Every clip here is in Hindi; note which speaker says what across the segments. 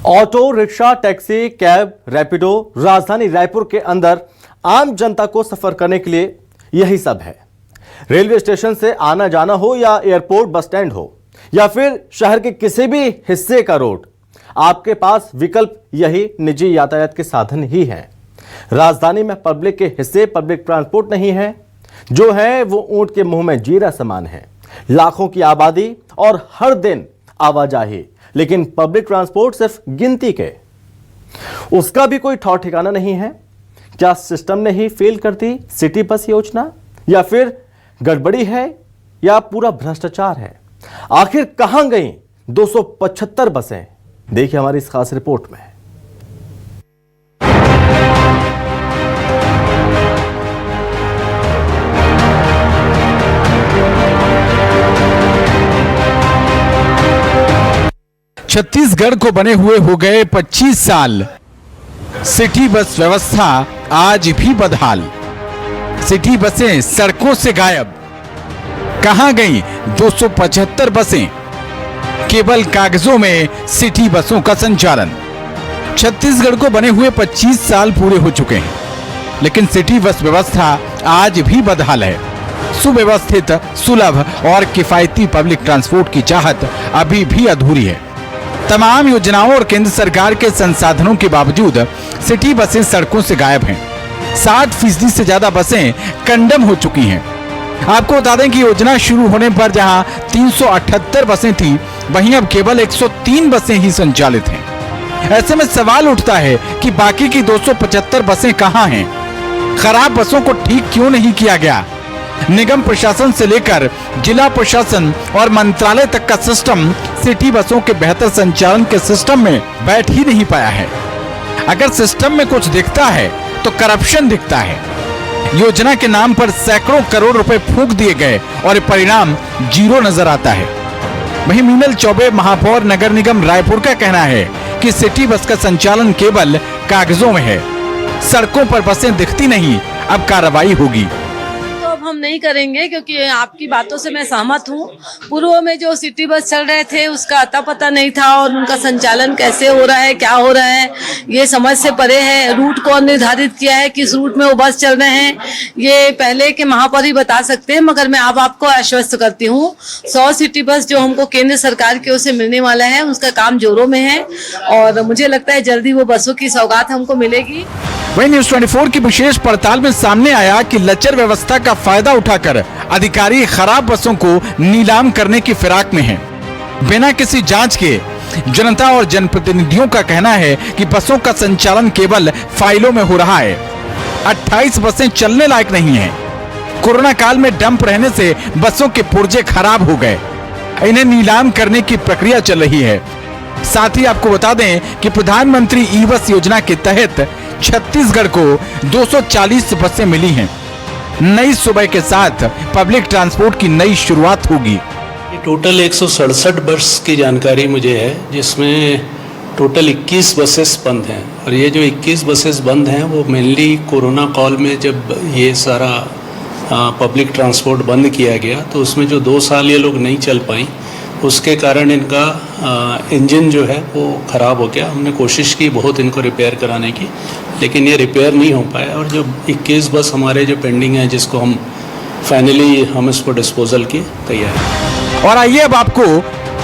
Speaker 1: Auto rickshaw, taxi, cab, Rapido राजधानी रायपुर के अंदर आम जनता को सफर करने के लिए यही सब है। रेलवे स्टेशन से आना जाना हो या एयरपोर्ट, बस स्टैंड हो या फिर शहर के किसी भी हिस्से का रोड, आपके पास विकल्प यही निजी यातायात के साधन ही हैं। राजधानी में पब्लिक के हिस्से पब्लिक ट्रांसपोर्ट नहीं है, जो है वो ऊंट के मुंह में जीरा समान है। लाखों की आबादी और हर दिन आवाजाही, लेकिन पब्लिक ट्रांसपोर्ट सिर्फ गिनती के। उसका भी कोई ठौर ठिकाना नहीं है। क्या सिस्टम ने ही फेल कर दी सिटी बस योजना, या फिर गड़बड़ी है, या पूरा भ्रष्टाचार है? आखिर कहां गई 275 बसें? देखिए हमारी इस खास रिपोर्ट में।
Speaker 2: छत्तीसगढ़ को बने हुए हो गए 25 साल। सिटी बस व्यवस्था आज भी बदहाल। सिटी बसें सड़कों से गायब। कहां गई 275 बसें? केवल कागजों में सिटी बसों का संचालन। छत्तीसगढ़ को बने हुए 25 साल पूरे हो चुके हैं, लेकिन सिटी बस व्यवस्था आज भी बदहाल है। सुव्यवस्थित, सुलभ और किफायती पब्लिक ट्रांसपोर्ट की चाहत अभी भी अधूरी है। तमाम योजनाओं और केंद्र सरकार के संसाधनों के बावजूद सिटी बसें सड़कों से गायब हैं। 60% से ज्यादा बसें कंडम हो चुकी हैं। आपको बता दें कि योजना शुरू होने पर जहां 378 बसें थी, वहीं अब केवल 103 बसें ही संचालित हैं। ऐसे में सवाल उठता है कि बाकी की 275 बसें कहां हैं? खराब बसों को ठीक क्यों नहीं किया गया? निगम प्रशासन से लेकर जिला प्रशासन और मंत्रालय तक का सिस्टम सिटी बसों के बेहतर संचालन के सिस्टम में बैठ ही नहीं पाया है। अगर सिस्टम में कुछ दिखता है तो करप्शन दिखता है। योजना के नाम पर सैकड़ों करोड़ रुपए फूंक दिए गए और परिणाम जीरो नजर आता है। वहीं मीनल चौबे, महापौर नगर निगम रायपुर का कहना है कि सिटी बस का संचालन केवल कागजों में है। सड़कों पर बसें दिखती नहीं, अब कार्रवाई होगी।
Speaker 3: हम नहीं करेंगे, क्योंकि आपकी बातों से मैं सहमत हूँ। पूर्व में जो सिटी बस चल रहे थे उसका अता पता नहीं था, और उनका संचालन कैसे हो रहा है, क्या हो रहा है, ये समझ से परे है। रूट कौन निर्धारित किया है, किस रूट में वो बस चल रहे हैं, ये पहले के महापौर ही बता सकते हैं। मगर मैं अब आपको आश्वस्त करती हूँ, 100 सिटी बस जो हमको केंद्र सरकार की ओर से मिलने वाला है, उसका काम जोरों में है, और मुझे लगता है जल्दी वो बसों की सौगात हमको मिलेगी।
Speaker 2: वहीं न्यूज 24 की विशेष पड़ताल में सामने आया कि लचर व्यवस्था का फायदा उठाकर अधिकारी खराब बसों को नीलाम करने की फिराक में हैं। बिना किसी जांच के जनता और जनप्रतिनिधियों का कहना है कि बसों का संचालन केवल फाइलों में हो रहा है। 28 बसें चलने लायक नहीं हैं। कोरोना काल में डंप रहने से बसों के पुर्जे खराब हो गए। इन्हें नीलाम करने की प्रक्रिया चल रही है। साथ ही आपको बता दें कि प्रधानमंत्री ई बस योजना के तहत छत्तीसगढ़ को 240 बसें मिली हैं। नई सुबह के साथ पब्लिक ट्रांसपोर्ट की नई शुरुआत होगी।
Speaker 4: टोटल 167 बस की जानकारी मुझे है, जिसमें टोटल 21 बसेस बंद हैं। और ये जो 21 बसेस बंद हैं वो मेनली कोरोना काल में जब ये सारा पब्लिक ट्रांसपोर्ट बंद किया गया, तो उसमें जो 2 साल ये लोग नहीं चल पाई, उसके कारण इनका इंजन जो है वो ख़राब हो गया। हमने कोशिश की बहुत इनको रिपेयर कराने की, लेकिन ये रिपेयर नहीं हो पाया। और जो 21 बस हमारे जो पेंडिंग है, जिसको हम फाइनली हम इसको डिस्पोजल की तैयार है।
Speaker 2: और आइए अब आपको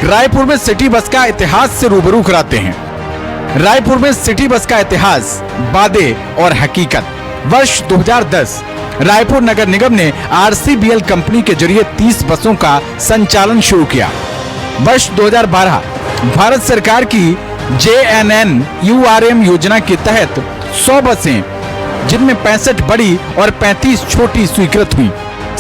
Speaker 2: रायपुर में सिटी बस का इतिहास से रूबरू कराते हैं। रायपुर में सिटी बस का इतिहास, वादे और हकीकत। वर्ष 2010 रायपुर नगर निगम ने RCBL कंपनी के जरिए 30 बसों का संचालन शुरू किया। वर्ष 2012 भारत सरकार की JNNURM योजना के तहत 100 बसें, जिनमें 65 बड़ी और 35 छोटी स्वीकृत हुई।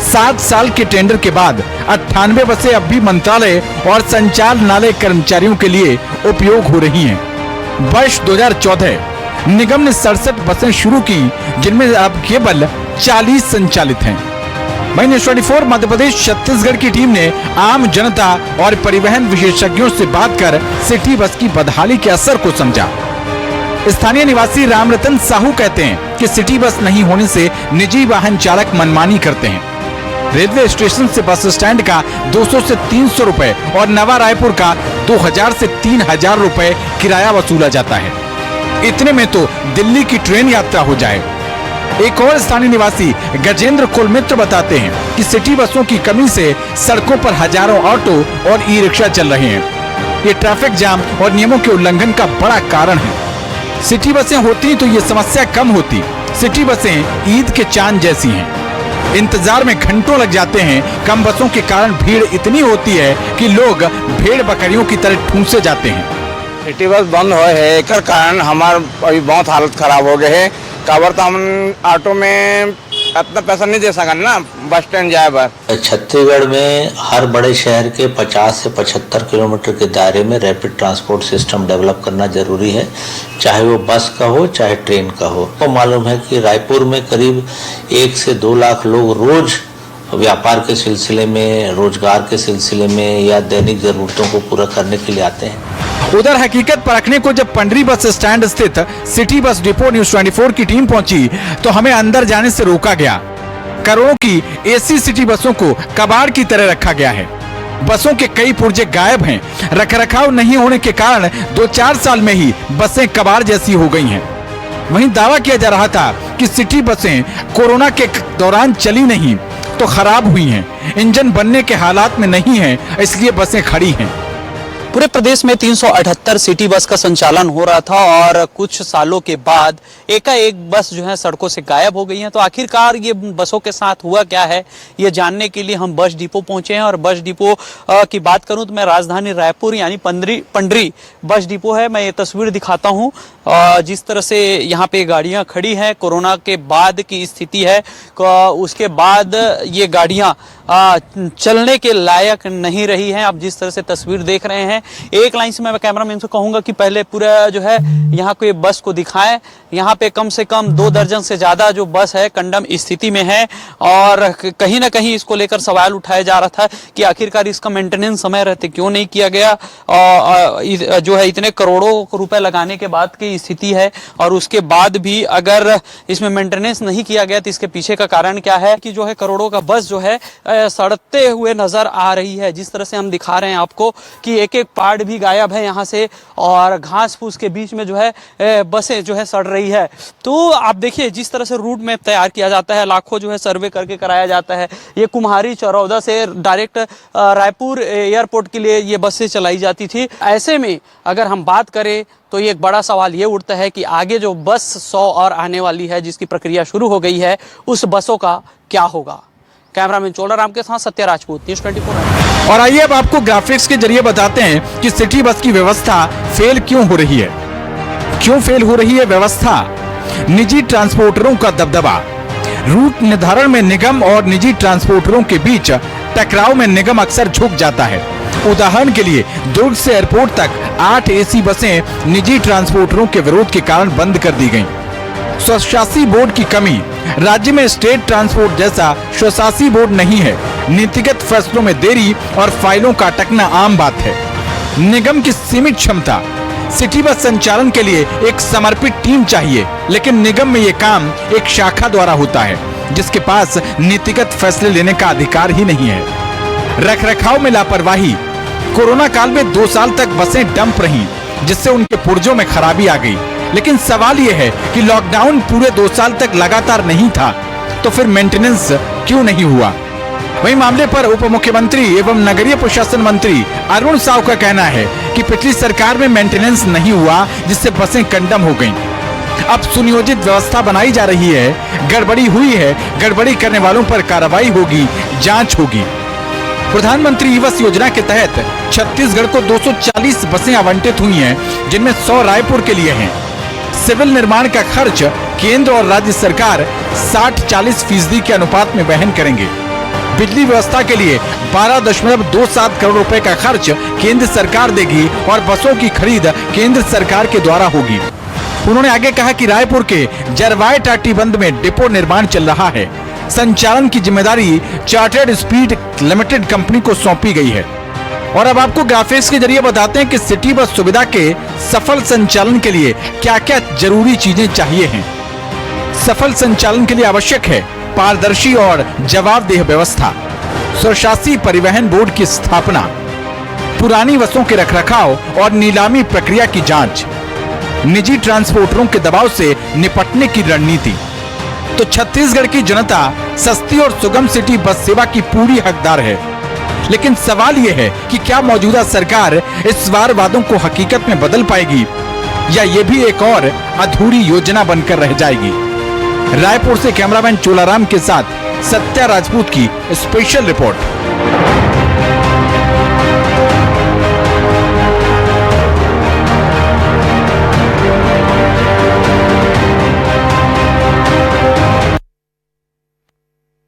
Speaker 2: 7 साल के टेंडर के बाद 98 बसें अब भी मंत्रालय और संचालनालय कर्मचारियों के लिए उपयोग हो रही हैं। वर्ष 2014 निगम ने 67 बसें शुरू की, जिनमें अब केवल 40 संचालित हैं। वहीं न्यूज 24 मध्य प्रदेश छत्तीसगढ़ की टीम ने आम जनता और परिवहन विशेषज्ञों से बात कर सिटी बस की बदहाली के असर को समझा। स्थानीय निवासी रामरतन साहू कहते हैं कि सिटी बस नहीं होने से निजी वाहन चालक मनमानी करते हैं। रेलवे स्टेशन से बस स्टैंड का 200 से 300 रुपए और नवा रायपुर का 2000 से 3000 रुपए किराया वसूला जाता है। इतने में तो दिल्ली की ट्रेन यात्रा हो जाए। एक और स्थानीय निवासी गजेंद्र कुलमित्र बताते हैं कि सिटी बसों की कमी से सड़कों पर हजारों ऑटो और ई रिक्शा चल रहे हैं। ये ट्रैफिक जाम और नियमों के उल्लंघन का बड़ा कारण है। सिटी बसें होती तो ये समस्या कम होती। सिटी बसें ईद के चांद जैसी हैं। इंतजार में घंटों लग जाते हैं। कम बसों के कारण भीड़ इतनी होती है कि लोग भेड़ बकरियों की तरह ठूंसे जाते हैं।
Speaker 5: सिटी बस बंद हो है एक कारण हमार अभी बहुत हालत खराब हो गए है। काबर तो हम ऑटो में इतना पैसा नहीं दे सकन ना बस स्टैंड जाए पर।
Speaker 6: छत्तीसगढ़ में हर बड़े शहर के 50 से 75 किलोमीटर के दायरे में रैपिड ट्रांसपोर्ट सिस्टम डेवलप करना जरूरी है, चाहे वो बस का हो चाहे ट्रेन का हो। तो मालूम है कि रायपुर में करीब 1 से 2 लाख लोग रोज व्यापार के सिलसिले में, रोजगार के सिलसिले में या दैनिक जरूरतों को पूरा करने के लिए आते हैं।
Speaker 2: उधर हकीकत परखने को जब पंडरी बस स्टैंड स्थित सिटी बस डिपो न्यूज़ 24 की टीम पहुंची तो हमें अंदर जाने से रोका गया। करोड़ों की एसी सिटी बसों को कबाड़ की तरह रखा गया है। बसों के कई पुर्जे गायब हैं। रखरखाव नहीं होने के कारण 2-4 साल में ही बसें कबाड़ जैसी हो गई हैं। वहीं दावा किया जा रहा था कि सिटी बसें कोरोना के दौरान चली नहीं तो खराब हुई हैं, इंजन बनने के हालात में नहीं है, इसलिए बसें खड़ी हैं।
Speaker 7: पूरे प्रदेश में 378 सिटी बस का संचालन हो रहा था और कुछ सालों के बाद एकाएक बस जो है सड़कों से गायब हो गई हैं। तो आखिरकार ये बसों के साथ हुआ क्या है, ये जानने के लिए हम बस डिपो पहुंचे हैं। और बस डिपो की बात करूं तो मैं राजधानी रायपुर यानी पंडरी बस डिपो है। मैं ये तस्वीर दिखाता हूं जिस तरह से यहाँ पे गाड़ियां खड़ी हैं। कोरोना के बाद की स्थिति है, उसके बाद ये गाड़ियां चलने के लायक नहीं रही हैं। आप जिस तरह से तस्वीर देख रहे हैं, एक लाइन से मैं कैमरामैन से कहूंगा कि पहले पूरा जो है यहाँ को बस को दिखाएं। यहाँ पे कम से कम 2 दर्जन से ज्यादा जो बस है कंडम स्थिति में है और कहीं ना कहीं इसको लेकर सवाल उठाया जा रहा था कि आखिरकार इसका मेंटेनेंस समय रहते क्यों नहीं किया गया। जो है इतने करोड़ों रुपए लगाने के बाद की स्थिति है और उसके बाद भी अगर इसमें मेंटेनेंस नहीं किया गया तो इसके पीछे का कारण क्या है कि जो है करोड़ों का बस जो है सड़ते हुए नजर आ रही है। जिस तरह से हम दिखा रहे हैं आपको कि एक एक पार्ट भी गायब है यहाँ से और घास फूस के बीच में जो है बसें जो है सड़ रही है। तो आप देखिए जिस तरह से रूट मैप तैयार किया जाता है, लाखों जो है सर्वे करके कराया जाता है। ये कुम्हारी चरौदा से डायरेक्ट रायपुर एयरपोर्ट के लिए ये बसें चलाई जाती थी। ऐसे में अगर हम बात करें तो ये एक बड़ा सवाल ये उठता है कि आगे जो बस 100 और आने वाली है जिसकी प्रक्रिया शुरू हो गई है, उस बसों का क्या होगा। कैमरामैन चोलाराम के साथ सत्य राजपूत, न्यूज़ 24।
Speaker 2: और आइए अब आपको ग्राफिक्स के जरिए बताते हैं कि सिटी बस की व्यवस्था फेल क्यों हो रही है। क्यों फेल हो रही है व्यवस्था? निजी ट्रांसपोर्टरों का दबदबा। रूट निर्धारण में निगम और निजी ट्रांसपोर्टरों के बीच टकराव में निगम अक्सर झुक जाता है। उदाहरण के लिए दुर्ग से एयरपोर्ट तक 8 एसी बसें निजी ट्रांसपोर्टरों के विरोध के कारण बंद कर दी गईं। स्वशासी बोर्ड की कमी। राज्य में स्टेट ट्रांसपोर्ट जैसा स्वशासी बोर्ड नहीं है। नीतिगत फैसलों में देरी और फाइलों का अटकना आम बात है। निगम की सीमित क्षमता। सिटी बस संचालन के लिए एक समर्पित टीम चाहिए, लेकिन निगम में ये काम एक शाखा द्वारा होता है जिसके पास नीतिगत फैसले लेने का अधिकार ही नहीं है। रखरखाव में लापरवाही। कोरोना काल में 2 साल तक बसें डंप रहीं, जिससे उनके पुर्जों में खराबी आ गई। लेकिन सवाल यह है कि लॉकडाउन पूरे 2 साल तक लगातार नहीं था, तो फिर मेंटेनेंस क्यों नहीं हुआ। वहीं मामले पर उप मुख्यमंत्री एवं नगरीय प्रशासन मंत्री अरुण साव का कहना है कि पिछली सरकार में मेंटेनेंस नहीं हुआ, जिससे बसें कंडम हो गईं। अब सुनियोजित व्यवस्था बनाई जा रही है, गड़बड़ी हुई है, गड़बड़ी करने वालों पर कार्रवाई होगी, जांच होगी। प्रधानमंत्री आवास योजना के तहत छत्तीसगढ़ को 240 बसें आवंटित हुई हैं, जिनमें 100 रायपुर के लिए हैं। सिविल निर्माण का खर्च केंद्र और राज्य सरकार 60-40% के अनुपात में वहन करेंगे। बिजली व्यवस्था के लिए 12.27 करोड़ रुपए का खर्च केंद्र सरकार देगी और बसों की खरीद केंद्र सरकार के द्वारा होगी। उन्होंने आगे कहा कि रायपुर के जरवाय टाटीबंध में डिपो निर्माण चल रहा है। संचालन की जिम्मेदारी चार्टर्ड स्पीड लिमिटेड कंपनी को सौंपी गई है। और अब आपको ग्राफिक्स के जरिए बताते हैं कि सिटी बस सुविधा के सफल संचालन के लिए क्या क्या जरूरी चीजें चाहिए हैं। सफल संचालन के लिए आवश्यक है पारदर्शी और जवाबदेह व्यवस्था, स्वशासी परिवहन बोर्ड की स्थापना, पुरानी बसों के रखरखाव और नीलामी प्रक्रिया की जांच, निजी ट्रांसपोर्टरों के दबाव से निपटने की रणनीति। तो छत्तीसगढ़ की जनता सस्ती और सुगम सिटी बस सेवा की पूरी हकदार है। लेकिन सवाल यह है कि क्या मौजूदा सरकार इस बार वादों को हकीकत में बदल पाएगी या ये भी एक और अधूरी योजना बनकर रह जाएगी। रायपुर से कैमरामैन चोलाराम के साथ सत्या राजपूत की स्पेशल रिपोर्ट।